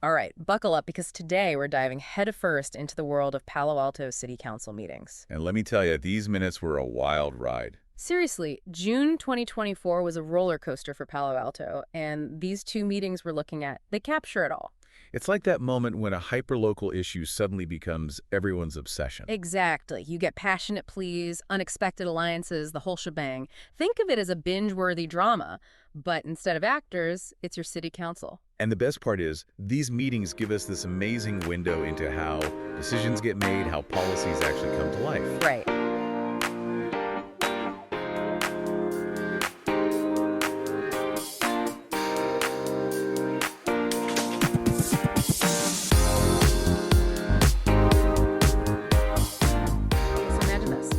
All right, buckle up because today we're diving headfirst into the world of Palo Alto City Council meetings. And let me tell you, these minutes were a wild ride. Seriously, June 2024 was a roller coaster for Palo Alto, and these two meetings we're looking at, they capture it all. It's like that moment when a hyperlocal issue suddenly becomes everyone's obsession. Exactly. You get passionate pleas, unexpected alliances, the whole shebang. Think of it as a binge-worthy drama, but instead of actors, it's your city council. And the best part is, these meetings give us this amazing window into how decisions get made, how policies actually come to life. Right. So imagine this.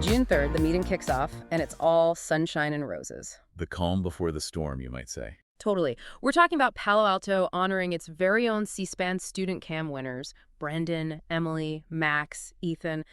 June 3rd, the meeting kicks off, and it's all sunshine and roses. The calm before the storm, you might say. Totally. We're talking about Palo Alto honoring its very own C-SPAN student cam winners, Brendan, Emily, Max, Ethan.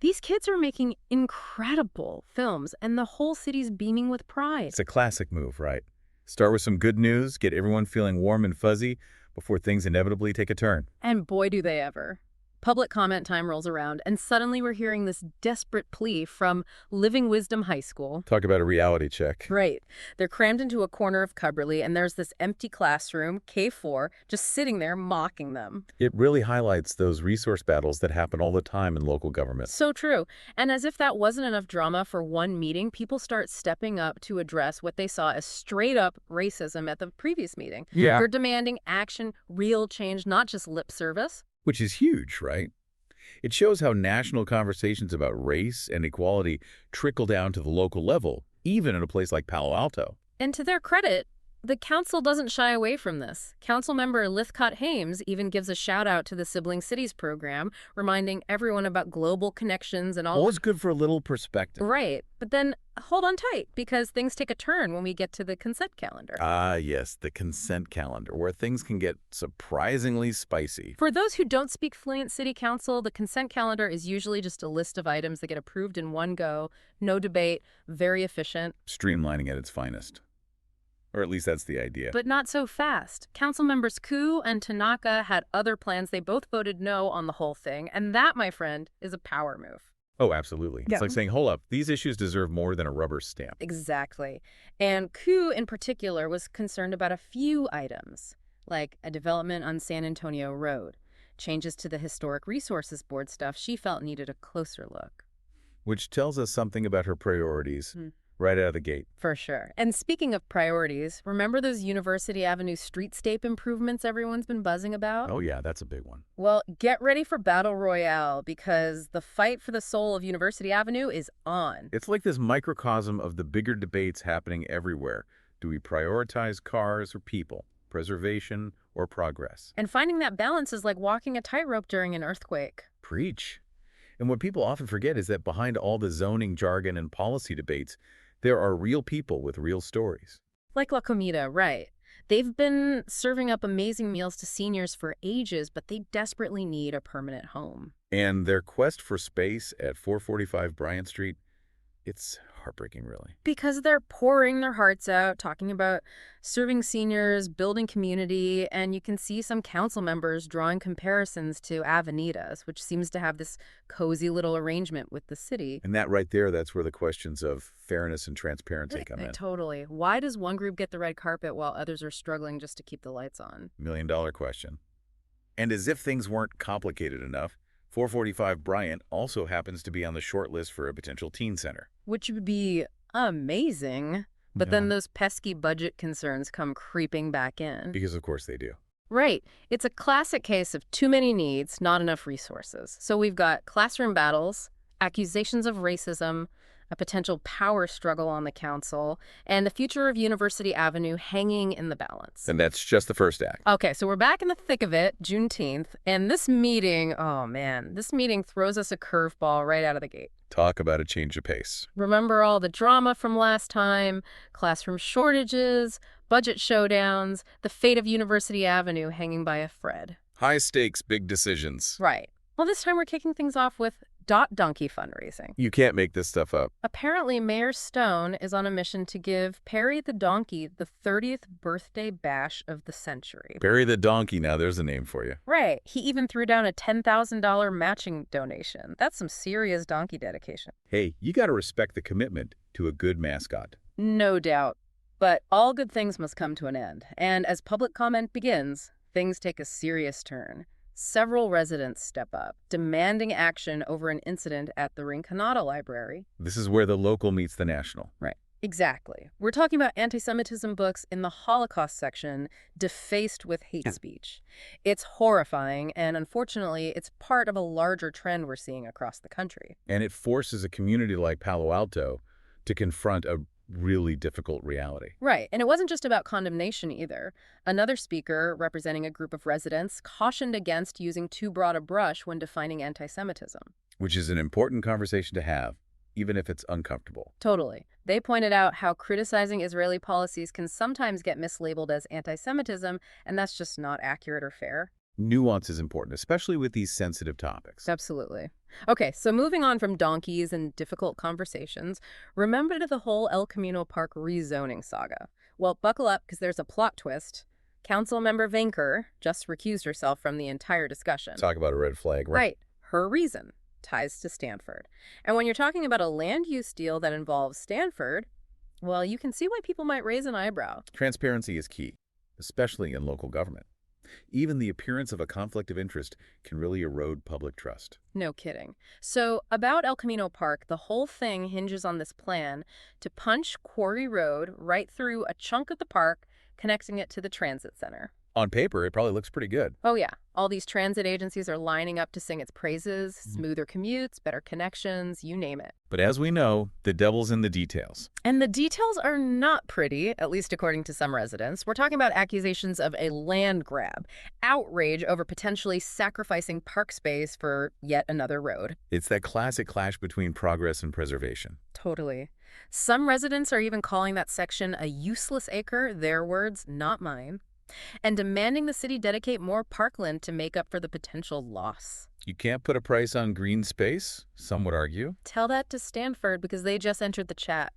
These kids are making incredible films, and the whole city's beaming with pride. It's a classic move, right? Start with some good news, get everyone feeling warm and fuzzy before things inevitably take a turn. And boy, do they ever. Public comment time rolls around, and suddenly we're hearing this desperate plea from Living Wisdom High School. Talk about a reality check. Right. They're crammed into a corner of Cubberley, and there's this empty classroom, K4, just sitting there mocking them. It really highlights those resource battles that happen all the time in local government. So true. And as if that wasn't enough drama for one meeting, people start stepping up to address what they saw as straight-up racism at the previous meeting. Yeah. They're demanding action, real change, not just lip service. Which is huge, right? It shows how national conversations about race and equality trickle down to the local level, even in a place like Palo Alto. And to their credit, the council doesn't shy away from this. Council member Lithcott Hames even gives a shout out to the Sibling Cities program, reminding everyone about global connections and all. Always good for a little perspective. Right. But then hold on tight, because things take a turn when we get to the consent calendar. Ah, yes, the consent calendar, where things can get surprisingly spicy. For those who don't speak fluent city council, the consent calendar is usually just a list of items that get approved in one go, no debate, very efficient. Streamlining at its finest. Or at least that's the idea. But not so fast. Council members Koo and Tanaka had other plans. They both voted no on the whole thing, and that, my friend, is a power move. Oh, absolutely. Yeah. It's like saying, hold up, these issues deserve more than a rubber stamp. Exactly. And Koo, in particular, was concerned about a few items, like a development on San Antonio Road. Changes to the Historic Resources Board stuff she felt needed a closer look. Which tells us something about her priorities right out of the gate. For sure. And speaking of priorities, remember those University Avenue streetscape improvements everyone's been buzzing about? Oh yeah, that's a big one. Well, get ready for Battle Royale, because the fight for the soul of University Avenue is on. It's like this microcosm of the bigger debates happening everywhere. Do we prioritize cars or people, preservation or progress? And finding that balance is like walking a tightrope during an earthquake. Preach. And what people often forget is that behind all the zoning jargon and policy debates, there are real people with real stories. Like La Comida, right. They've been serving up amazing meals to seniors for ages, but they desperately need a permanent home. And their quest for space at 445 Bryant Street, it's heartbreaking, really. Because they're pouring their hearts out, talking about serving seniors, building community, and you can see some council members drawing comparisons to Avenidas, which seems to have this cozy little arrangement with the city. And that right there, that's where the questions of fairness and transparency come in. Totally. Why does one group get the red carpet while others are struggling just to keep the lights on? $1 million question. And as if things weren't complicated enough, 445 Bryant also happens to be on the short list for a potential teen center. Which would be amazing. But then those pesky budget concerns come creeping back in. Because of course they do. Right. It's a classic case of too many needs, not enough resources. So we've got classroom battles, accusations of racism, a potential power struggle on the council, and the future of University Avenue hanging in the balance. And that's just the first act. Okay, so we're back in the thick of it, Juneteenth, and this meeting, oh man, this meeting throws us a curveball right out of the gate. Talk about a change of pace. Remember all the drama from last time, classroom shortages, budget showdowns, the fate of University Avenue hanging by a thread. High stakes, big decisions. Right. Well, this time we're kicking things off with Donkey fundraising. You can't make this stuff up. Apparently, Mayor Stone is on a mission to give Perry the donkey the 30th birthday bash of the century. Bury the donkey now, there's a name for you. Right. He even threw down a $10,000 matching donation. That's some serious donkey dedication. Hey, you gotta respect the commitment to a good mascot. No doubt. But all good things must come to an end. And as public comment begins, things take a serious turn. Several residents step up, demanding action over an incident at the Rinconada Library. This is where the local meets the national. Right. Exactly. We're talking about anti-Semitism books in the Holocaust section defaced with hate speech. It's horrifying, and unfortunately, it's part of a larger trend we're seeing across the country. And it forces a community like Palo Alto to confront a really difficult reality. Right. And it wasn't just about condemnation either. Another speaker, representing a group of residents, cautioned against using too broad a brush when defining anti-Semitism. Which is an important conversation to have, even if it's uncomfortable. Totally. They pointed out how criticizing Israeli policies can sometimes get mislabeled as anti-Semitism, and that's just not accurate or fair. Nuance is important, especially with these sensitive topics. Absolutely. Okay, so moving on from donkeys and difficult conversations, remember the whole El Camino Park rezoning saga. Well, buckle up because there's a plot twist. Councilmember Venker just recused herself from the entire discussion. Talk about a red flag, right? Right. Her reason: ties to Stanford. And when you're talking about a land use deal that involves Stanford, well, you can see why people might raise an eyebrow. Transparency is key, especially in local government. Even the appearance of a conflict of interest can really erode public trust. No kidding. So about El Camino Park, the whole thing hinges on this plan to punch Quarry Road right through a chunk of the park, connecting it to the transit center. On paper, it probably looks pretty good. Oh yeah, all these transit agencies are lining up to sing its praises, smoother commutes, better connections, you name it. But as we know, the devil's in the details. And the details are not pretty, at least according to some residents. We're talking about accusations of a land grab, outrage over potentially sacrificing park space for yet another road. It's that classic clash between progress and preservation. Totally. Some residents are even calling that section a useless acre, their words, not mine, and demanding the city dedicate more parkland to make up for the potential loss. You can't put a price on green space, some would argue. Tell that to Stanford because they just entered the chat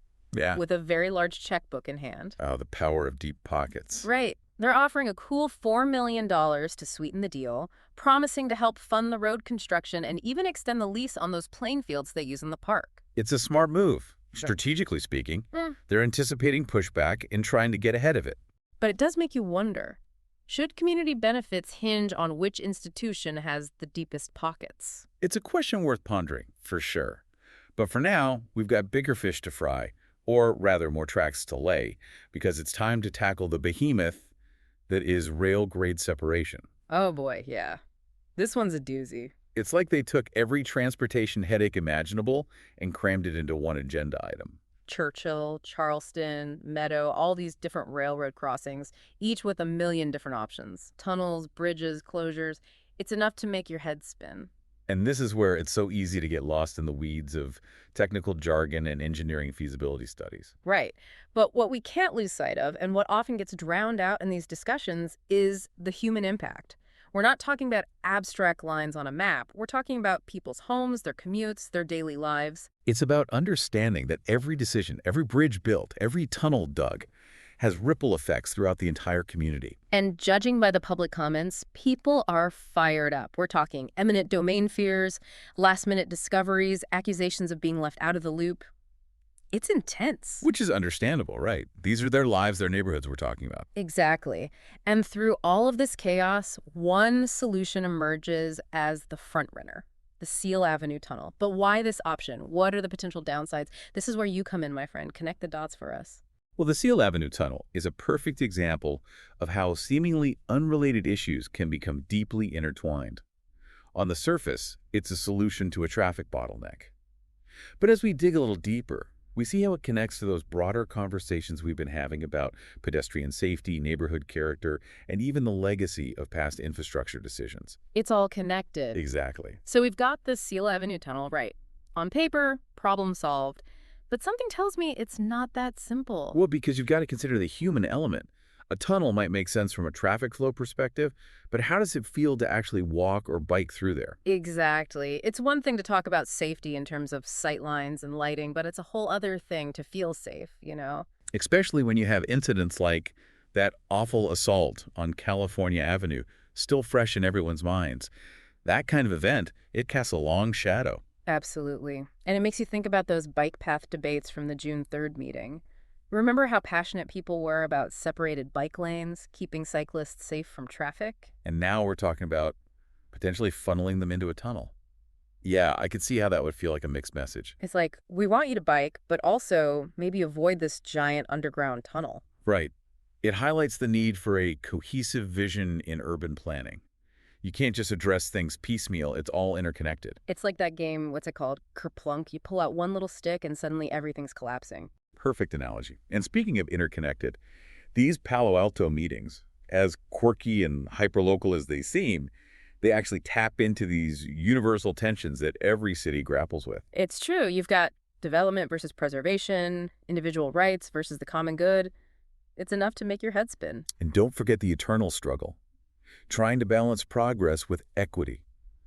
with a very large checkbook in hand. Oh, the power of deep pockets. Right. They're offering a cool $4 million to sweeten the deal, promising to help fund the road construction and even extend the lease on those playing fields they use in the park. It's a smart move. Strategically speaking, they're anticipating pushback and trying to get ahead of it. But it does make you wonder, should community benefits hinge on which institution has the deepest pockets? It's a question worth pondering, for sure. But for now, we've got bigger fish to fry, or rather more tracks to lay, because it's time to tackle the behemoth that is rail-grade separation. Oh boy, yeah. This one's a doozy. It's like they took every transportation headache imaginable and crammed it into one agenda item. Churchill, Charleston, Meadow, all these different railroad crossings, each with a million different options. Tunnels, bridges, closures. It's enough to make your head spin. And this is where it's so easy to get lost in the weeds of technical jargon and engineering feasibility studies. Right. But what we can't lose sight of, and what often gets drowned out in these discussions, is the human impact. We're not talking about abstract lines on a map. We're talking about people's homes, their commutes, their daily lives. It's about understanding that every decision, every bridge built, every tunnel dug, has ripple effects throughout the entire community. And judging by the public comments, people are fired up. We're talking eminent domain fears, last-minute discoveries, accusations of being left out of the loop. It's intense. Which is understandable, right? These are their lives, their neighborhoods we're talking about. Exactly. And through all of this chaos, one solution emerges as the frontrunner: the Seal Avenue Tunnel. But why this option? What are the potential downsides? This is where you come in, my friend. Connect the dots for us. Well, the Seal Avenue Tunnel is a perfect example of how seemingly unrelated issues can become deeply intertwined. On the surface, it's a solution to a traffic bottleneck. But as we dig a little deeper, we see how it connects to those broader conversations we've been having about pedestrian safety, neighborhood character, and even the legacy of past infrastructure decisions. It's all connected. Exactly. So we've got the Seal Avenue Tunnel, right? On paper, problem solved. But something tells me it's not that simple. Well, because you've got to consider the human element. A tunnel might make sense from a traffic flow perspective, but how does it feel to actually walk or bike through there? Exactly. It's one thing to talk about safety in terms of sight lines and lighting, but it's a whole other thing to feel safe. Especially when you have incidents like that awful assault on California Avenue still fresh in everyone's minds. That kind of event, it casts a long shadow. Absolutely. And it makes you think about those bike path debates from the June 3rd meeting. Remember how passionate people were about separated bike lanes, keeping cyclists safe from traffic? And now we're talking about potentially funneling them into a tunnel. Yeah, I could see how that would feel like a mixed message. It's like, we want you to bike, but also maybe avoid this giant underground tunnel. Right. It highlights the need for a cohesive vision in urban planning. You can't just address things piecemeal. It's all interconnected. It's like that game, what's it called? Kerplunk. You pull out one little stick and suddenly everything's collapsing. Perfect analogy. And speaking of interconnected, these Palo Alto meetings, as quirky and hyperlocal as they seem, they actually tap into these universal tensions that every city grapples with. It's true. You've got development versus preservation, individual rights versus the common good. It's enough to make your head spin. And don't forget the eternal struggle, trying to balance progress with equity,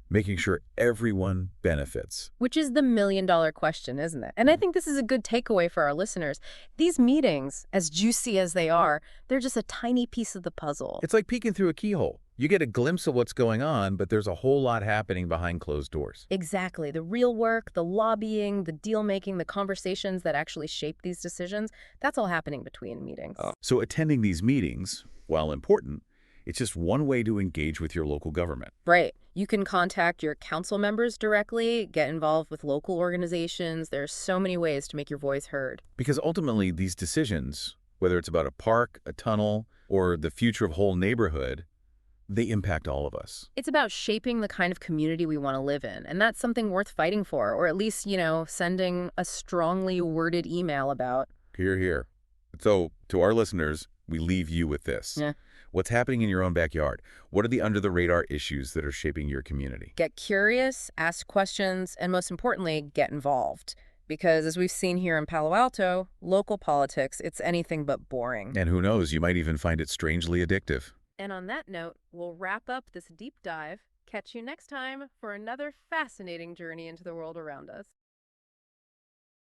making sure everyone benefits. Which is the million-dollar question, isn't it? And I think this is a good takeaway for our listeners. These meetings, as juicy as they are, they're just a tiny piece of the puzzle. It's like peeking through a keyhole. You get a glimpse of what's going on, but there's a whole lot happening behind closed doors. Exactly. The real work, the lobbying, the deal-making, the conversations that actually shape these decisions, that's all happening between meetings. So attending these meetings, while important, it's just one way to engage with your local government. Right. You can contact your council members directly, get involved with local organizations. There's so many ways to make your voice heard. Because ultimately, these decisions, whether it's about a park, a tunnel, or the future of a whole neighborhood, they impact all of us. It's about shaping the kind of community we want to live in, and that's something worth fighting for, or at least, sending a strongly worded email about. Hear, hear. So, to our listeners, we leave you with this. Yeah. What's happening in your own backyard? What are the under-the-radar issues that are shaping your community? Get curious, ask questions, and most importantly, get involved. Because as we've seen here in Palo Alto, local politics, it's anything but boring. And who knows, you might even find it strangely addictive. And on that note, we'll wrap up this deep dive. Catch you next time for another fascinating journey into the world around us.